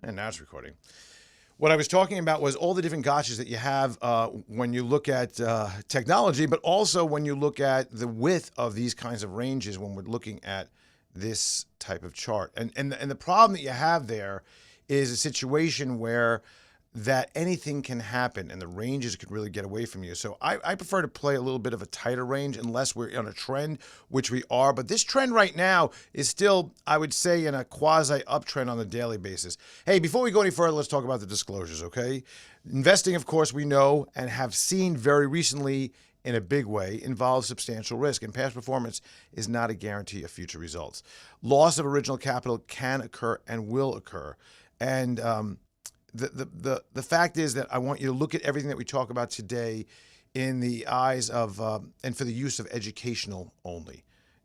And now it's recording. What I was talking about was all the different gotchas that you have when you look at technology, but also when you look at the width of these kinds of ranges when we're looking at this type of chart. And the problem that you have there is a situation where that anything can happen and the ranges could really get away from you. So I prefer to play a little bit of a tighter range unless we're on a trend, which we are. But this trend right now is still, I would say, in a quasi uptrend on a daily basis. Hey, before we go any further, let's talk about the disclosures, okay? Investing, of course, we know and have seen very recently in a big way involves substantial risk, and past performance is not a guarantee of future results. Loss of original capital can occur and will occur. And the fact is that I want you to look at everything that we talk about today in the eyes of and for the use of educational only.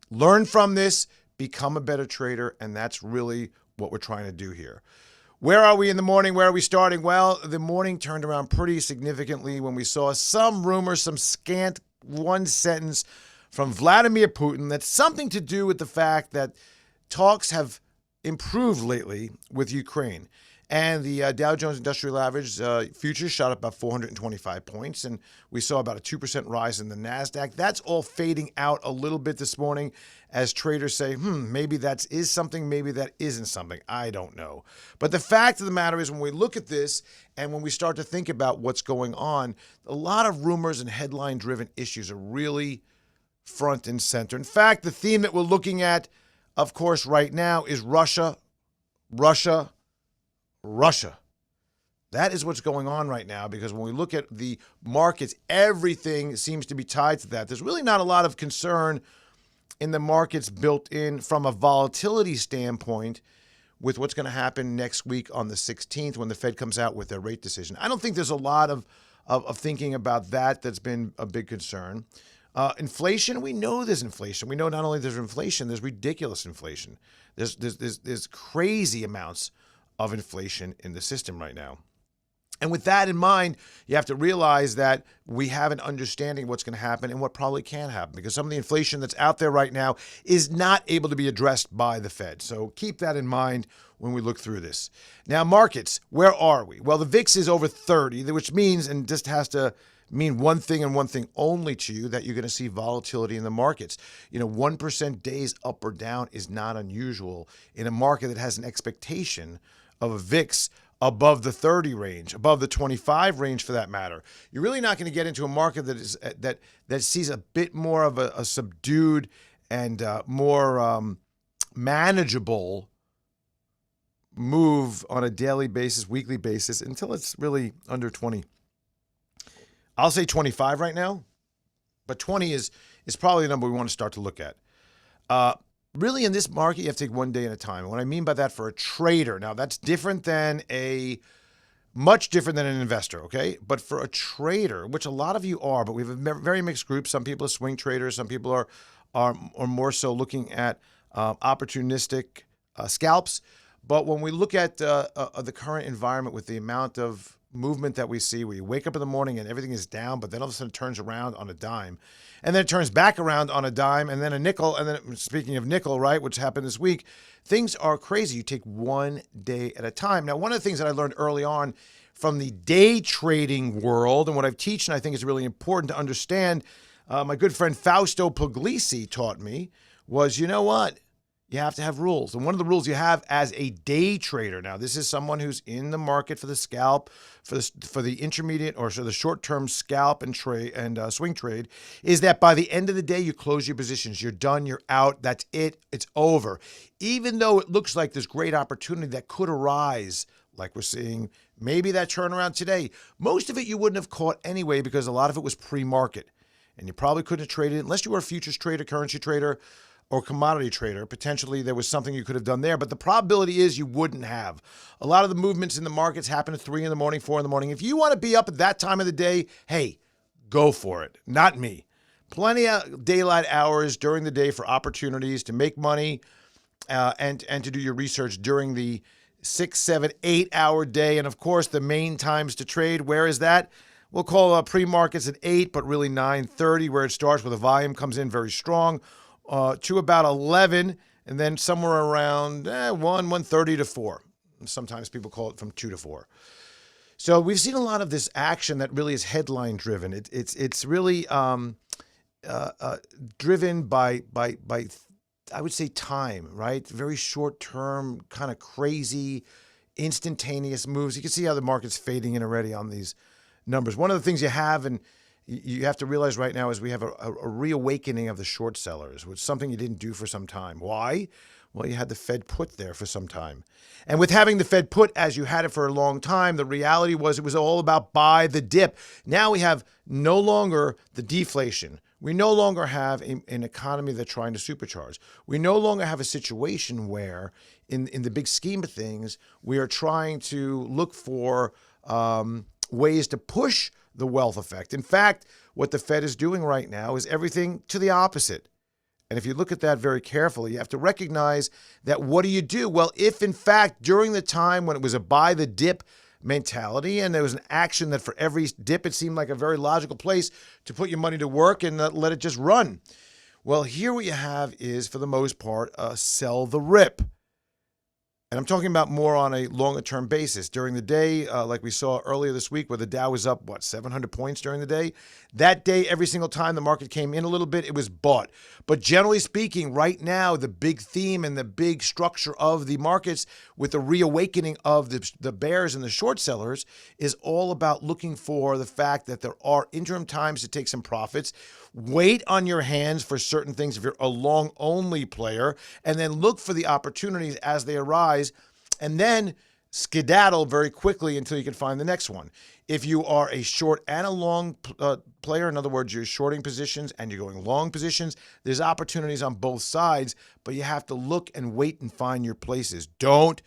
Learn from this, become a better trader, and that's really what we're trying to do here. Where are we in the morning? Where are we starting? Well, the morning turned around pretty significantly when we saw some rumor, some scant one sentence from Vladimir Putin that's something to do with the fact that talks have improved lately with Ukraine. And the Dow Jones Industrial Average futures shot up about 425 points, and we saw about a 2% rise in the NASDAQ. That's all fading out a little bit this morning as traders say, maybe that is something, maybe that isn't something. I don't know. But the fact of the matter is when we look at this and when we start to think about what's going on, a lot of rumors and headline-driven issues are really front and center. In fact, the theme that we're looking at, of course, right now is Russia. That is what's going on right now, because when we look at the markets, everything seems to be tied to that. There's really not a lot of concern in the markets built in from a volatility standpoint with what's going to happen next week on the 16th when the Fed comes out with their rate decision. I don't think there's a lot of thinking about that that's been a big concern. Inflation, we know there's inflation. We know not only there's inflation, there's ridiculous inflation. There's crazy amounts of inflation in the system right now. And with that in mind, you have to realize that we have an understanding of what's going to happen and what probably can happen, because some of the inflation that's out there right now is not able to be addressed by the Fed. So keep that in mind when we look through this. Now, markets, where are we? Well, the VIX is over 30, which means, and just has to mean one thing and one thing only to you, that you're going to see volatility in the markets. 1% days up or down is not unusual in a market that has an expectation of a VIX above the 30 range, above the 25 range for that matter. You're really not going to get into a market that is that sees a bit more of a subdued and more manageable move on a daily basis, weekly basis, until it's really under 20. I'll say 25 right now, but 20 is probably the number we want to start to look at. Really, in this market, you have to take one day at a time. And what I mean by that for a trader, now that's much different than an investor, okay? But for a trader, which a lot of you are, but we have a very mixed group. Some people are swing traders. Some people are more so looking at opportunistic scalps. But when we look at the current environment with the amount of movement that we see, where you wake up in the morning and everything is down, but then all of a sudden it turns around on a dime, and then it turns back around on a dime, and then a nickel, and then, speaking of nickel, right, which happened this week, things are crazy. You take one day at a time. Now, one of the things that I learned early on from the day trading world, and what I've teach, and I think is really important to understand, my good friend Fausto Puglisi taught me, was, you know what? You have to have rules. And one of the rules you have as a day trader, now this is someone who's in the market for the scalp, for the intermediate or so the short-term scalp and trade and swing trade, is that by the end of the day, you close your positions. You're done. You're out. That's it. It's over. Even though it looks like there's great opportunity that could arise, like we're seeing maybe that turnaround today, most of it you wouldn't have caught anyway, because a lot of it was pre-market. And you probably couldn't have traded it unless you were a futures trader, currency trader, or commodity trader. Potentially there was something you could have done there, but the probability is you wouldn't have. A lot of the movements in the markets happen at 3 in the morning, 4 in the morning. If you want to be up at that time of the day, hey, go for it. Not me. Plenty of daylight hours during the day for opportunities to make money and to do your research during the 6, 7, 8-hour day. And of course, the main times to trade, where is that? We'll call pre-markets at 8, but really 9:30, where it starts, where the volume comes in very strong, to about 11, and then somewhere around 1:30 to 4. Sometimes people call it from 2 to 4. So we've seen a lot of this action that really is headline driven. It's really driven by I would say time, right? Very short term, kind of crazy, instantaneous moves. You can see how the market's fading in already on these numbers. One of the things you have, and you have to realize right now, is we have a reawakening of the short sellers, which is something you didn't do for some time. Why? Well, you had the Fed put there for some time. And with having the Fed put as you had it for a long time, the reality was it was all about buy the dip. Now we have no longer the deflation. We no longer have an economy that's trying to supercharge. We no longer have a situation where, in the big scheme of things, we are trying to look for ways to push the wealth effect. In fact, what the Fed is doing right now is everything to the opposite. And if you look at that very carefully, you have to recognize that what do you do? Well, if in fact, during the time when it was a buy the dip mentality and there was an action that for every dip, it seemed like a very logical place to put your money to work and let it just run. Well, here what you have is, for the most part, sell the rip. And I'm talking about more on a longer term basis. During the day, like we saw earlier this week, where the Dow was up, 700 points during the day? That day, every single time the market came in a little bit, it was bought. But generally speaking, right now, the big theme and the big structure of the markets with the reawakening of the bears and the short sellers is all about looking for the fact that there are interim times to take some profits. Wait on your hands for certain things if you're a long-only player, and then look for the opportunities as they arise, and then skedaddle very quickly until you can find the next one. If you are a short and a long player, in other words, you're shorting positions and you're going long positions, there's opportunities on both sides, but you have to look and wait and find your places. Don't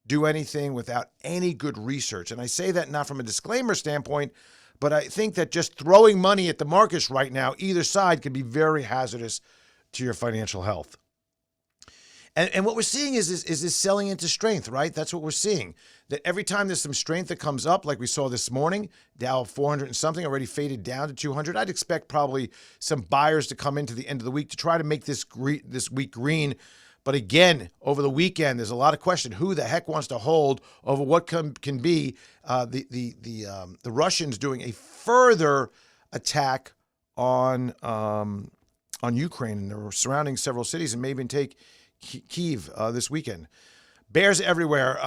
do anything without any good research. And I say that not from a disclaimer standpoint, but I think that just throwing money at the markets right now, either side, can be very hazardous to your financial health. And what we're seeing is this selling into strength, right? That's what we're seeing. That every time there's some strength that comes up, like we saw this morning, Dow 400 and something already faded down to 200. I'd expect probably some buyers to come into the end of the week to try to make this week green. But again, over the weekend, there's a lot of question: who the heck wants to hold over what can be the Russians doing a further attack on Ukraine, and they're surrounding several cities and maybe even take Kyiv this weekend. Bears everywhere.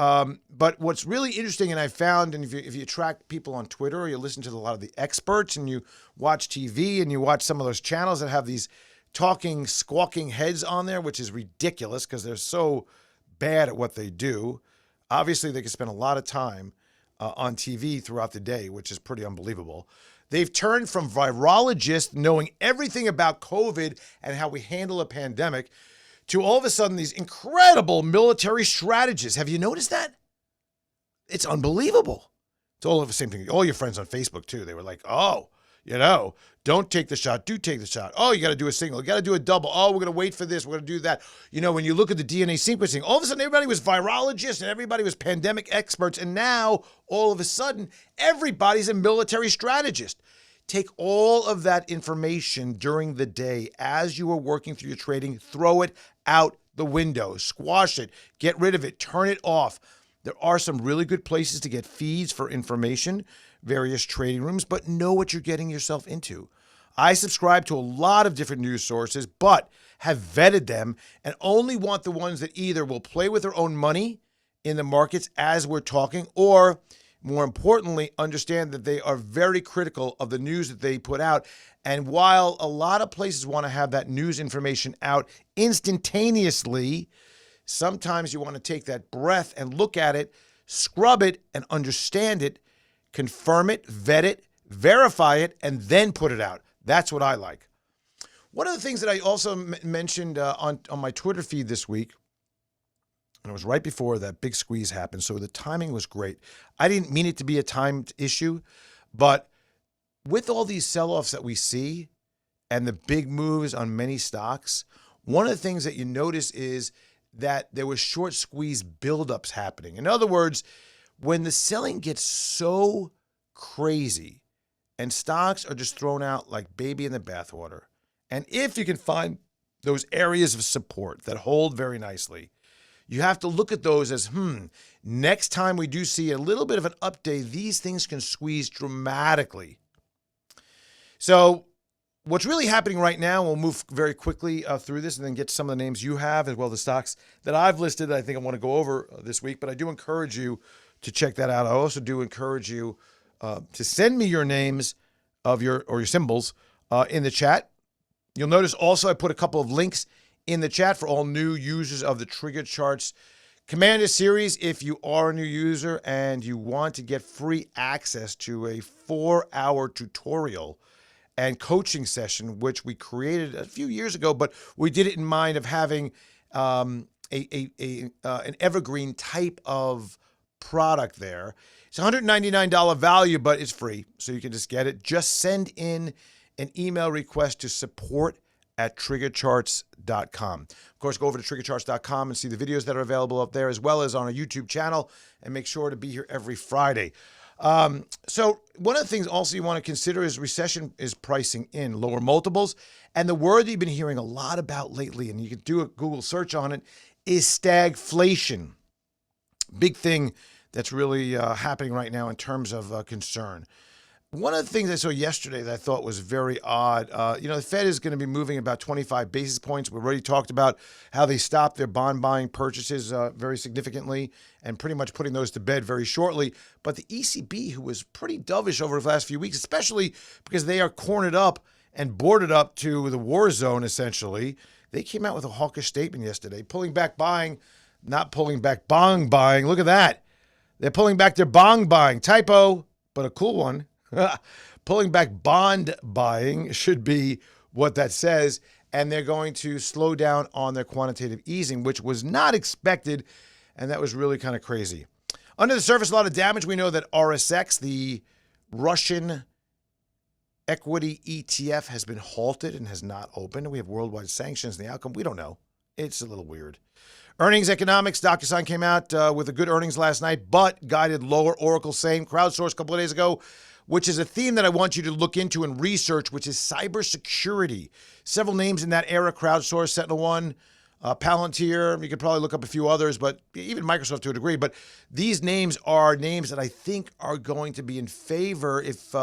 But what's really interesting, and I found, and if you track people on Twitter or you listen to a lot of the experts and you watch TV and you watch some of those channels that have these talking, squawking heads on there, which is ridiculous because they're so bad at what they do. Obviously, they can spend a lot of time on TV throughout the day, which is pretty unbelievable. They've turned from virologists knowing everything about COVID and how we handle a pandemic to all of a sudden these incredible military strategists. Have you noticed that? It's unbelievable. It's all of the same thing. All your friends on Facebook, too, they were like, oh, don't take the shot. Do take the shot. Oh, you got to do a single. You got to do a double. Oh, we're going to wait for this. We're going to do that. When you look at the DNA sequencing, all of a sudden everybody was virologists and everybody was pandemic experts. And now, all of a sudden, everybody's a military strategist. Take all of that information during the day as you are working through your trading, throw it out the window, squash it, get rid of it, turn it off. There are some really good places to get feeds for information, various trading rooms, but know what you're getting yourself into. I subscribe to a lot of different news sources, but have vetted them and only want the ones that either will play with their own money in the markets as we're talking, or more importantly, understand that they are very critical of the news that they put out. And while a lot of places want to have that news information out instantaneously, sometimes you want to take that breath and look at it, scrub it, and understand it, confirm it, vet it, verify it, and then put it out. That's what I like. One of the things that I also mentioned on my Twitter feed this week, and it was right before that big squeeze happened, so the timing was great. I didn't mean it to be a timed issue, but with all these sell-offs that we see and the big moves on many stocks, one of the things that you notice is that there was short squeeze buildups happening. In other words, when the selling gets so crazy and stocks are just thrown out like baby in the bathwater, and if you can find those areas of support that hold very nicely, you have to look at those as, next time we do see a little bit of an update, these things can squeeze dramatically. So what's really happening right now, we'll move very quickly through this and then get to some of the names you have as well as the stocks that I've listed that I think I want to go over this week. But I do encourage you to check that out. I also do encourage you to send me your names of your symbols in the chat. You'll notice also I put a couple of links in the chat for all new users of the TriggerCharts Commander series. If you are a new user and you want to get free access to a 4-hour tutorial and coaching session, which we created a few years ago, but we did it in mind of having an evergreen type of product there. It's a $199 value, but it's free, so you can just get it. Just send in an email request to support@TriggerCharts.com. Of course, go over to TriggerCharts.com and see the videos that are available up there, as well as on our YouTube channel, and make sure to be here every Friday. So one of the things also you want to consider is recession is pricing in lower multiples. And the word that you've been hearing a lot about lately, and you can do a Google search on it, is stagflation. Big thing that's really happening right now in terms of concern. One of the things I saw yesterday that I thought was very odd, the Fed is going to be moving about 25 basis points. We've already talked about how they stopped their bond buying purchases very significantly and pretty much putting those to bed very shortly. But the ECB, who was pretty dovish over the last few weeks, especially because they are cornered up and boarded up to the war zone, essentially, they came out with a hawkish statement yesterday, pulling back buying, not pulling back bong buying. Look at that. They're pulling back their bong buying. Typo, but a cool one. Pulling back bond buying should be what that says, and they're going to slow down on their quantitative easing, which was not expected, and that was really kind of crazy. Under the surface, a lot of damage. We know that RSX, the Russian equity ETF, has been halted and has not opened. We have worldwide sanctions, and the outcome, we don't know. It's a little weird. Earnings economics, DocuSign came out with a good earnings last night, but guided lower. Oracle same. Crowdsourced a couple of days ago, which is a theme that I want you to look into and research, which is cybersecurity. Several names in that era: Crowdsourced, SentinelOne, Palantir. You could probably look up a few others, but even Microsoft to a degree. But these names are names that I think are going to be in favor if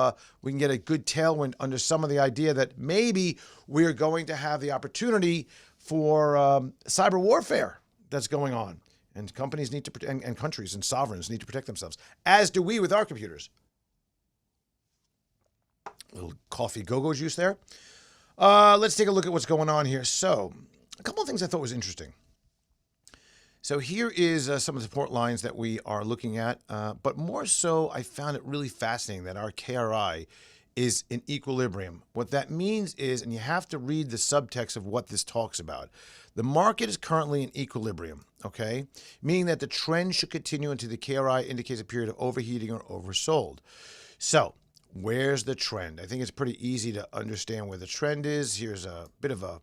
we can get a good tailwind under some of the idea that maybe we're going to have the opportunity for cyber warfare that's going on. And companies need to and countries and sovereigns need to protect themselves, as do we with our computers. A little coffee go-go juice there. Let's take a look at what's going on here. So a couple of things I thought was interesting. So here is some of the support lines that we are looking at, but more so I found it really fascinating that our KRI is in equilibrium. What that means is, and you have to read the subtext of what this talks about, the market is currently in equilibrium, okay? Meaning that the trend should continue until the KRI indicates a period of overheating or oversold. So where's the trend? I think it's pretty easy to understand where the trend is. Here's a bit of a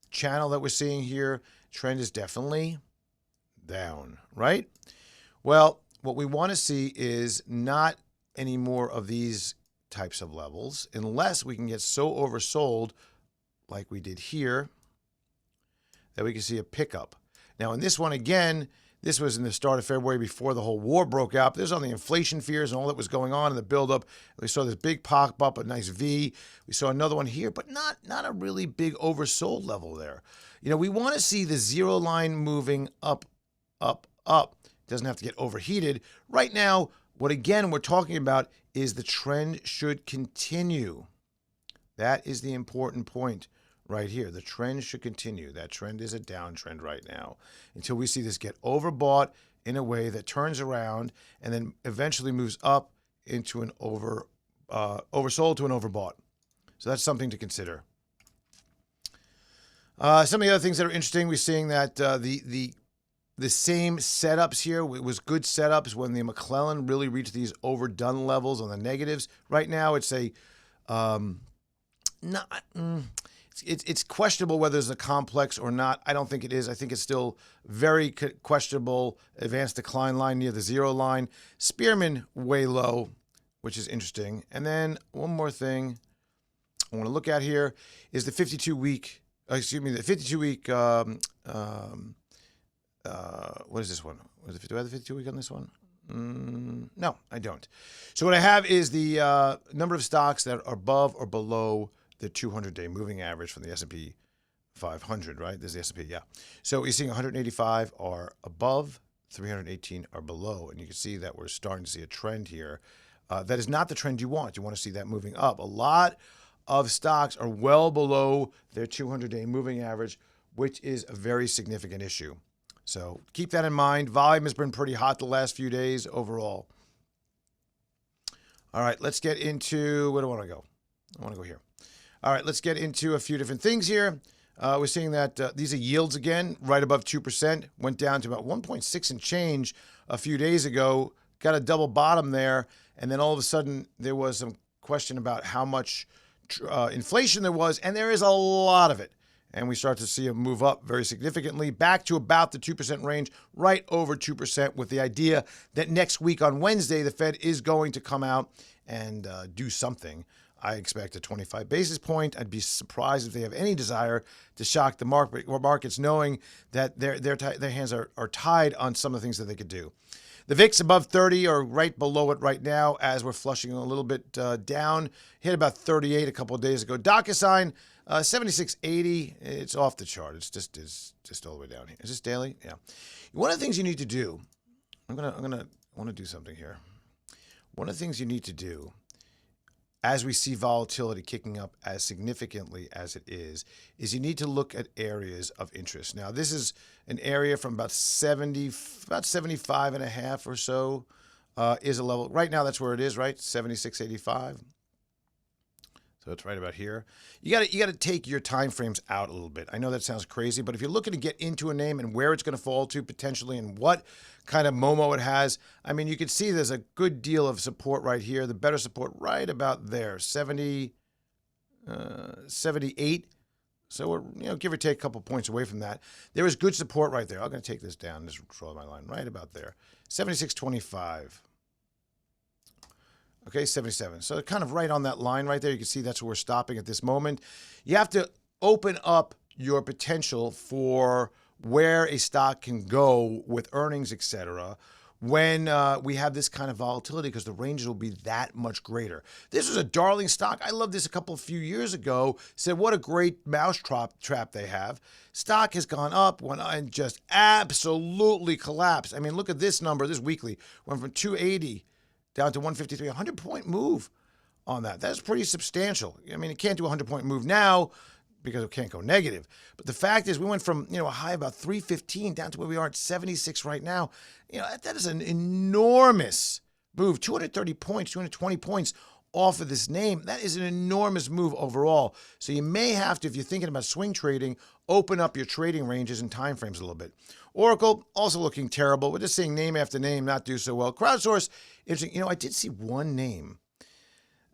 channel that we're seeing here. Trend is definitely down, right? Well, what we want to see is not any more of these types of levels unless we can get so oversold like we did here that we can see a pickup. Now in this one, again, this was in the start of February before the whole war broke out. There's all the inflation fears and all that was going on in the buildup. We saw this big pop up, a nice V. We saw another one here, but not a really big oversold level there. You know, we want to see the zero line moving up, up, up. It doesn't have to get overheated. Right now, what again we're talking about is the trend should continue. That is the important point right here. The trend should continue. That trend is a downtrend right now until we see this get overbought in a way that turns around and then eventually moves up into an oversold to an overbought. So that's something to consider. Some of the other things that are interesting, we're seeing that the same setups here. It was good setups when the McClellan really reached these overdone levels on the negatives. Right now, it's a it's questionable whether it's a complex or not. I don't think it is. I think it's still very questionable. Advanced decline line near the zero line. Spearman way low, which is interesting. And then one more thing I want to look at here is the 52-week. The 52-week what is this one? Do I have the 52-week on this one? No, I don't. So what I have is the number of stocks that are above or below the 200-day moving average from the S&P 500, right? There's the S&P, yeah. So you're seeing 185 are above, 318 are below, and you can see that we're starting to see a trend here. That is not the trend you want. You want to see that moving up. A lot of stocks are well below their 200-day moving average, which is a very significant issue. So keep that in mind. Volume has been pretty hot the last few days overall. All right, let's get into, where do I want to go? I want to go here. All right, let's get into a few different things here. We're seeing that these are yields again, right above 2%. Went down to about 1.6 and change a few days ago. Got a double bottom there. And then all of a sudden, there was some question about how much inflation there was. And there is a lot of it. And we start to see it move up very significantly, back to about the 2% range, right over 2%, with the idea that next week on Wednesday, the Fed is going to come out and do something. I expect a 25 basis point. I'd be surprised if they have any desire to shock the markets, knowing that their hands are tied on some of the things that they could do. The VIX above 30 or right below it right now as we're flushing a little bit down. Hit about 38 a couple of days ago. DocuSign, 76.80. It's off the chart. It's just all the way down here. Is this daily? Yeah. One of the things you need to do, I want to do something here. One of the things you need to do as we see volatility kicking up as significantly as it is you need to look at areas of interest. Now, this is an area from about 75 and a half or so is a level. Right now, that's where it is, right? 76.85. So it's right about here. You got to take your time frames out a little bit. I know that sounds crazy, but if you're looking to get into a name and where it's going to fall to potentially and what kind of Momo it has, I mean, you can see there's a good deal of support right here. The better support right about there, 78. So we're, give or take a couple points away from that. There is good support right there. I'm going to take this down. Just draw my line right about there. 76.25. Okay, 77. So kind of right on that line right there. You can see that's where we're stopping at this moment. You have to open up your potential for where a stock can go with earnings, etc., when we have this kind of volatility, because the ranges will be that much greater. This was a darling stock. I loved this a few years ago. Said, what a great mousetrap they have. Stock has gone up and just absolutely collapsed. I mean, look at this number. This weekly went from 280 down to 153, 100-point move on that. That's pretty substantial. I mean, it can't do a 100-point move now because it can't go negative. But the fact is we went from, a high about 315 down to where we are at 76 right now. That is an enormous move. 230 points, 220 points off of this name. That is an enormous move overall. So you may have to, if you're thinking about swing trading, open up your trading ranges and timeframes a little bit. Oracle, also looking terrible. We're just seeing name after name not do so well. Crowdsource, interesting. I did see one name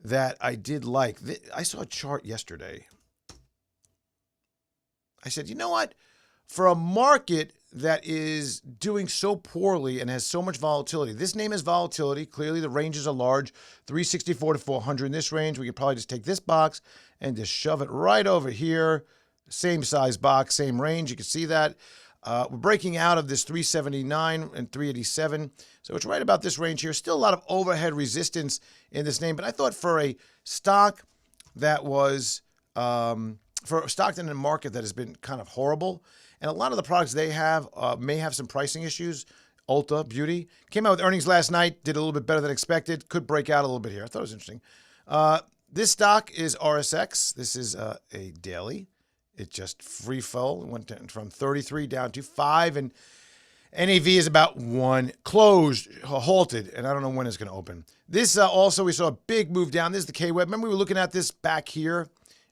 that I did like. I saw a chart yesterday. I said, you know what? For a market that is doing so poorly and has so much volatility, this name has volatility. Clearly, the ranges are large, 364 to 400 in this range. We could probably just take this box and just shove it right over here. Same size box, same range. You can see that. We're breaking out of this 379 and 387. So it's right about this range here. Still a lot of overhead resistance in this name. But I thought for a stock that was, for a stock in a market that has been kind of horrible, and a lot of the products they have may have some pricing issues. Ulta Beauty came out with earnings last night, did a little bit better than expected, could break out a little bit here. I thought it was interesting. This stock is RSX. This is a daily. It just free fell. It went from 33 down to 5, and NAV is about 1. Closed, halted, and I don't know when it's going to open. This also, we saw a big move down. This is the K-Web. Remember we were looking at this back here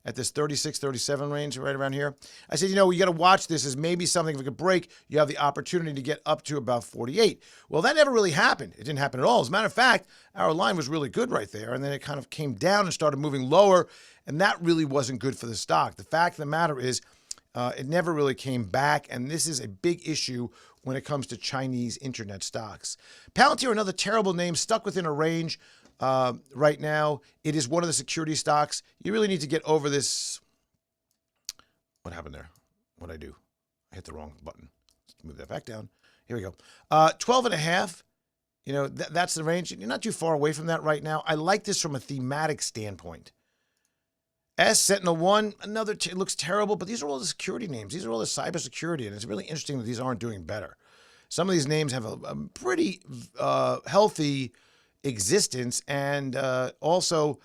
at this 36, 37 range, right around here? I said, you got to watch this as maybe something, if it could break, you have the opportunity to get up to about 48. Well, that never really happened. It didn't happen at all. As a matter of fact, our line was really good right there, and then it kind of came down and started moving lower, and that really wasn't good for the stock. The fact of the matter is it never really came back, and this is a big issue when it comes to Chinese internet stocks. Palantir, another terrible name, stuck within a range. Right now, it is one of the security stocks. You really need to get over this. What happened there? What'd I do? I hit the wrong button. move that back down. Here we go. 12 and a half. You know, that's the range. You're not too far away from that right now. I like this from a thematic standpoint. Sentinel 1, another, it looks terrible, but these are all the security names. These are all the cybersecurity, and it's really interesting that these aren't doing better. Some of these names have a pretty healthy existence, and also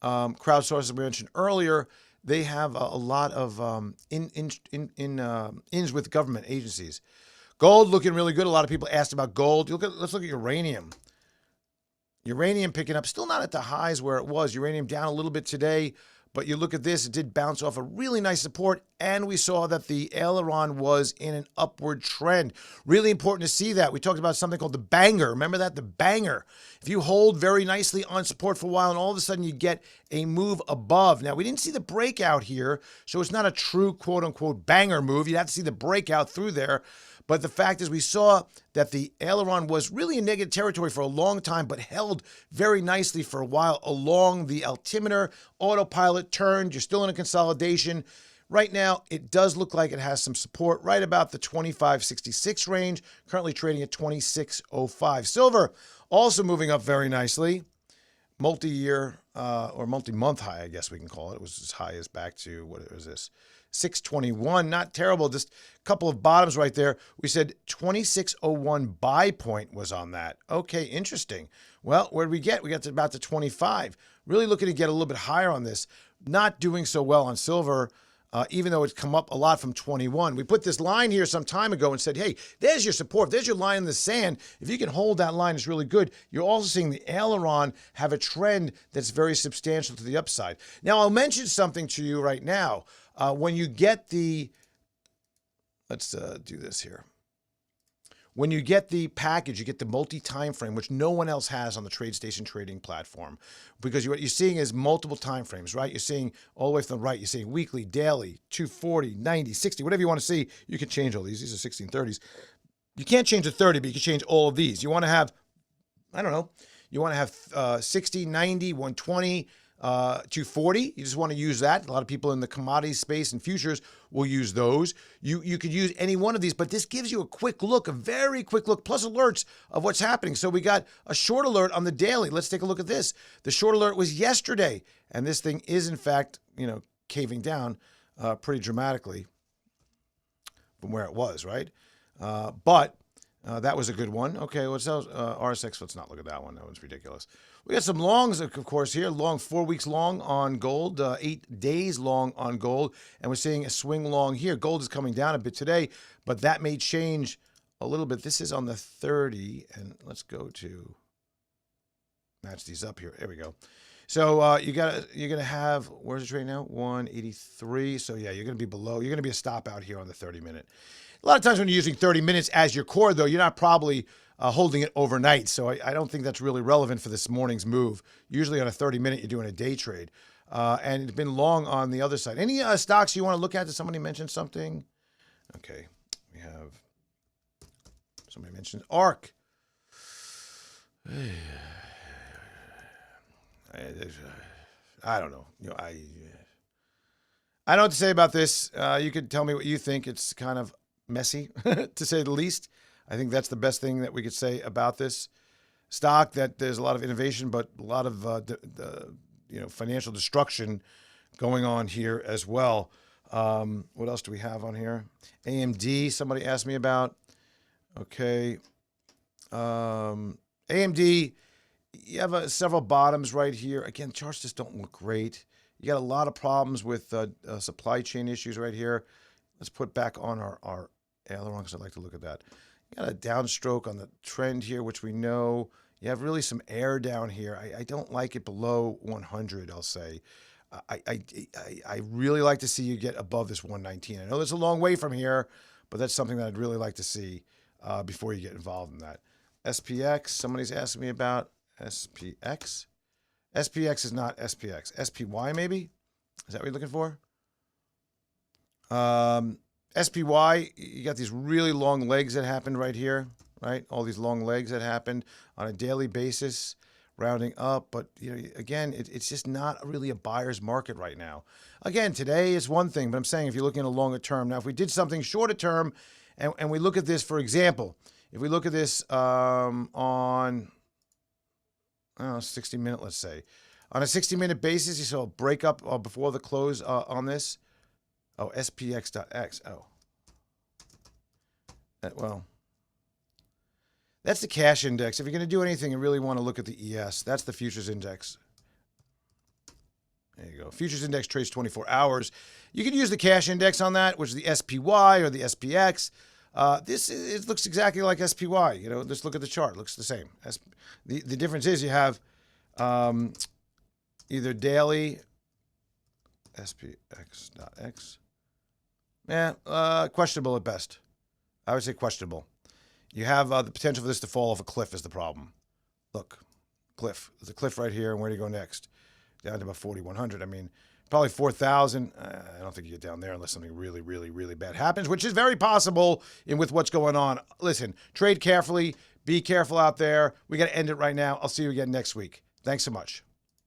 crowdsourced, as we mentioned earlier, they have a lot of ins with government agencies. Gold looking really good. A lot of people asked about gold. Let's look at uranium. Uranium picking up, still not at the highs where it was. Uranium down a little bit today. But you look at this, it did bounce off a really nice support, and we saw that the aileron was in an upward trend. Really important to see that. We talked about something called the banger. Remember that? The banger. If you hold very nicely on support for a while, and all of a sudden you get a move above. Now, we didn't see the breakout here, so it's not a true quote-unquote banger move. You'd have to see the breakout through there. But the fact is we saw that the aileron was really in negative territory for a long time, but held very nicely for a while along the altimeter. Autopilot turned. You're still in a consolidation. Right now, it does look like it has some support right about the 25.66 range, currently trading at 26.05. Silver also moving up very nicely. Multi-year or multi-month high, I guess we can call it. It was as high as back to, what was this? 621, not terrible, just a couple of bottoms right there. We said 26.01 buy point was on that. Okay, interesting. Well, where did we get? We got to about the 25. Really looking to get a little bit higher on this. Not doing so well on silver, even though it's come up a lot from 21. We put this line here some time ago and said, hey, there's your support. There's your line in the sand. If you can hold that line, it's really good. You're also seeing the aileron have a trend that's very substantial to the upside. Now, I'll mention something to you right now. When you get the, let's do this here. When you get the package, you get the multi-time frame, which no one else has on the TradeStation trading platform, because what you're seeing is multiple time frames, right? You're seeing all the way from the right. You're seeing weekly, daily, 240, 90, 60, whatever you want to see. You can change all these. These are 1630s. You can't change the 30, but you can change all of these. You want to have, I don't know, you want to have 60, 90, 120, 240. You just want to use that. A lot of people in the commodity space and futures will use those. You could use any one of these, but this gives you a quick look, a very quick look, plus alerts of what's happening. So we got a short alert on the daily. Let's take a look at this. The short alert was yesterday, and this thing is in fact, caving down pretty dramatically from where it was, right? But that was a good one. Okay, what's else? RSX, let's not look at that one. That one's ridiculous. We got some longs, of course, here. Long, 4 weeks long on gold, 8 days long on gold. And we're seeing a swing long here. Gold is coming down a bit today, but that may change a little bit. This is on the 30, and let's go to match these up here. There we go. So you're gonna have, where's it right now? 183. So yeah, you're gonna be below. You're gonna be a stop out here on the 30-minute. A lot of times when you're using 30 minutes as your core, though, you're not probably holding it overnight. So I don't think that's really relevant for this morning's move. Usually on a 30-minute, you're doing a day trade. And it's been long on the other side. Any stocks you want to look at? Did somebody mention something? Okay. We have, somebody mentioned ARK. I don't know. I don't know what to say about this. You could tell me what you think. It's kind of messy, to say the least. I think that's the best thing that we could say about this stock, that there's a lot of innovation, but a lot of financial destruction going on here as well. What else do we have on here? AMD, somebody asked me about. Okay. AMD, you have several bottoms right here. Again, charts just don't look great. You got a lot of problems with supply chain issues right here. Let's put back on our aileron because I'd like to look at that. You got a downstroke on the trend here, which we know. You have really some air down here. I don't like it below 100, I'll say. I really like to see you get above this 119. I know there's a long way from here, but that's something that I'd really like to see before you get involved in that. SPX, somebody's asking me about SPX. SPX is not SPX. SPY maybe? Is that what you're looking for? SPY, you got these really long legs that happened right here, right? All these long legs that happened on a daily basis, rounding up. But, again, it's just not really a buyer's market right now. Again, today is one thing, but I'm saying if you're looking at a longer term. Now, if we did something shorter term And we look at this, for example, if we look at this on 60-minute, let's say. On a 60-minute basis, you saw a breakup before the close on this. Oh, SPX.X. Oh. Well, that's the cash index. If you're going to do anything, you really want to look at the ES. That's the futures index. There you go. Futures index trades 24 hours. You can use the cash index on that, which is the SPY or the SPX. It looks exactly like SPY. You know, just look at the chart. It looks the same. The difference is you have either daily SPX.X. Questionable at best. I would say questionable. You have the potential for this to fall off a cliff is the problem. Look, cliff. There's a cliff right here, and where do you go next? Down to about 4,100. I mean, probably 4,000. I don't think you get down there unless something really, really, really bad happens, which is very possible with what's going on. Listen, trade carefully. Be careful out there. We got to end it right now. I'll see you again next week. Thanks so much.